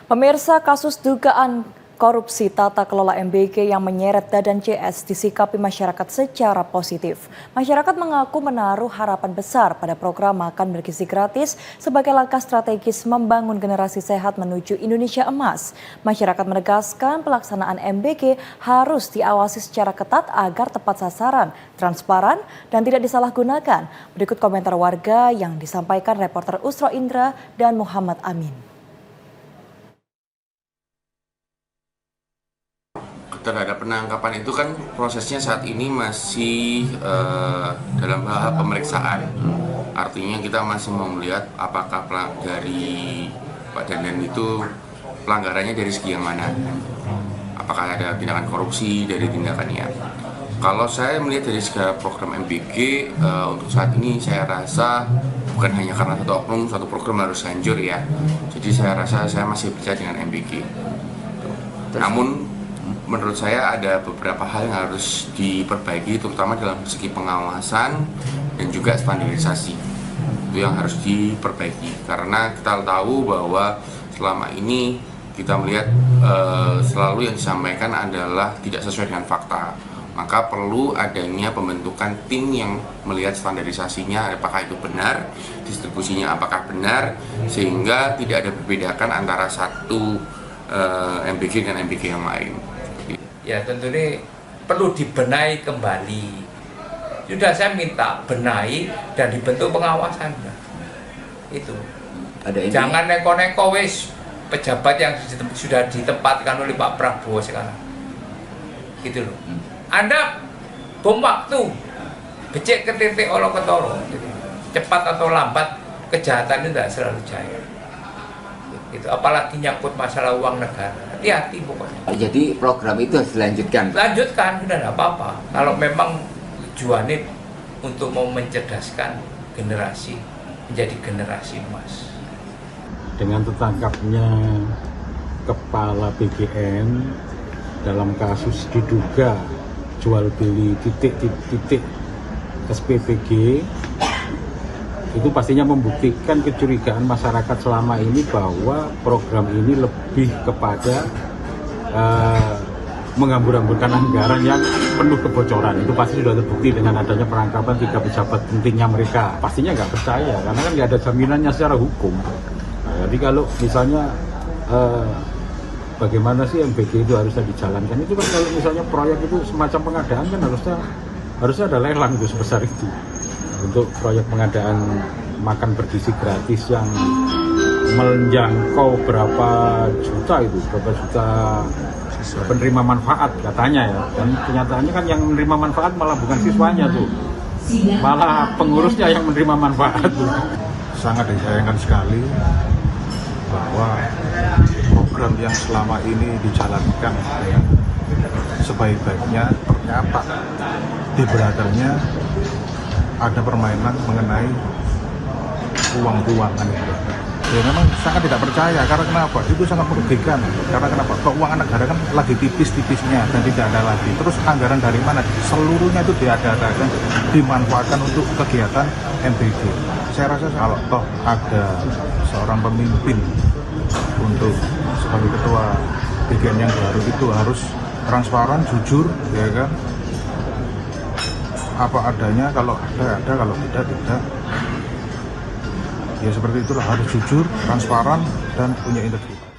Pemirsa, kasus dugaan korupsi tata kelola MBG yang menyeret Dadan CS disikapi masyarakat secara positif. Masyarakat mengaku menaruh harapan besar pada program makan bergizi gratis sebagai langkah strategis membangun generasi sehat menuju Indonesia emas. Masyarakat menegaskan pelaksanaan MBG harus diawasi secara ketat agar tepat sasaran, transparan, dan tidak disalahgunakan. Berikut komentar warga yang disampaikan reporter Usro Indra dan Muhammad Amin. Terhadap penangkapan itu kan prosesnya saat ini masih dalam tahap pemeriksaan. Artinya kita masih mau melihat apakah dari Pak Dadan itu pelanggarannya dari segi yang mana. Apakah ada tindakan korupsi dari tindakannya. Kalau saya melihat dari segala program MBG untuk saat ini saya rasa bukan hanya karena satu oknum, satu program harus hancur ya. Jadi saya rasa saya masih percaya dengan MBG. Namun menurut saya ada beberapa hal yang harus diperbaiki, terutama dalam segi pengawasan dan juga standarisasi. Itu yang harus diperbaiki, karena kita tahu bahwa selama ini kita melihat selalu yang disampaikan adalah tidak sesuai dengan fakta. Maka perlu adanya pembentukan tim yang melihat standarisasinya apakah itu benar, distribusinya apakah benar, sehingga tidak ada perbedakan antara satu MBG dengan MBG yang lain. Ya tentu ini perlu dibenahi kembali. Sudah saya minta benahi dan dibentuk pengawasan. Itu. Jangan neko-neko wis pejabat yang sudah ditempatkan oleh Pak Prabowo sekarang. Gitu loh. Anda bom waktu, becek ke titik olok ketoro. Cepat atau lambat kejahatan itu tidak selalu jaya. Itu apalagi nyangkut masalah uang negara, hati-hati pokoknya. Jadi program itu harus dilanjutkan? Lanjutkan, sudah tidak apa-apa. Kalau memang tujuannya untuk mau mencerdaskan generasi menjadi generasi emas. Dengan tertangkapnya kepala BGN dalam kasus diduga jual beli titik-titik SPPG, itu pastinya membuktikan kecurigaan masyarakat selama ini bahwa program ini lebih kepada menghambur-hamburkan anggaran yang penuh kebocoran. Itu pasti sudah terbukti dengan adanya penangkapan 3 pejabat pentingnya mereka. Pastinya nggak percaya, karena kan nggak ada jaminannya secara hukum. Nah, jadi kalau misalnya bagaimana sih MBG itu harusnya dijalankan, itu kan kalau misalnya proyek itu semacam pengadaan kan harusnya ada lelang itu sebesar itu. Untuk proyek pengadaan makan bergizi gratis yang menjangkau berapa juta penerima manfaat katanya ya, dan kenyataannya kan yang menerima manfaat malah bukan siswanya tuh, malah pengurusnya yang menerima manfaat tuh. Sangat disayangkan sekali bahwa program yang selama ini dijalankan ya, sebaik-baiknya ternyata di belakangnya ada permainan mengenai uang-uangan. Ya memang sangat tidak percaya, karena kenapa? Itu sangat merugikan. Karena kenapa? Keuangan negara kan lagi tipis-tipisnya dan tidak ada lagi. Terus anggaran dari mana? Seluruhnya itu diada-adakan, dimanfaatkan untuk kegiatan MBG. Saya rasa kalau toh ada seorang pemimpin untuk sebagai ketua BGN yang baru itu harus transparan, jujur, ya kan? Apa adanya, kalau ada, kalau tidak. Ya seperti itulah, harus jujur, transparan, dan punya integritas.